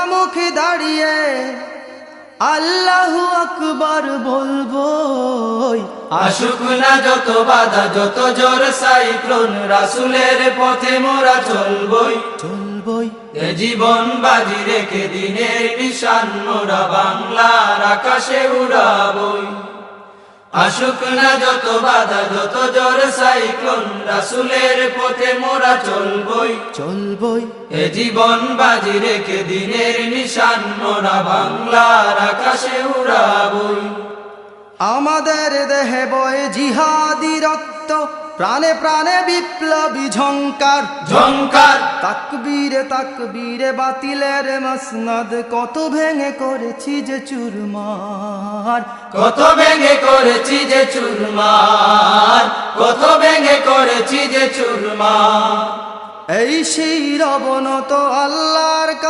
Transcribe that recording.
মুখোমুখি দাঁড়িয়ে আল্লাহু আকবার বলবো। আসুক না যত বাধা, যত জোর সাইক্লোন, রাসূলের পথে মোরা চলবই চলবই। এ জীবন বাজি রেখে দিনের নিশান মোরা বাংলার আকাশে উড়াবই। আসুক না যত বাধা, যত জোর সাইক্লোন, রাসূলের পথে মোরা চলবই চলবই। এ জীবন বাজি রেখে দিনের নিশান মোরা বাংলার আকাশে উড়াবই। আমাদের দেহে বয়ে জিহাদি রক্ত, প্রাণে প্রাণে বিপ্লবী ঝংকার ঝংকার। তাকবীরে তাকবীরে বাতিলের মসনদ, কত ভেঙে করেছি যে চুরমার। কত ভেঙে করেছি যে চুরমার, কত ভেঙে করেছি যে চুরমার। এই সেই অবনত আল্লাহর কাছে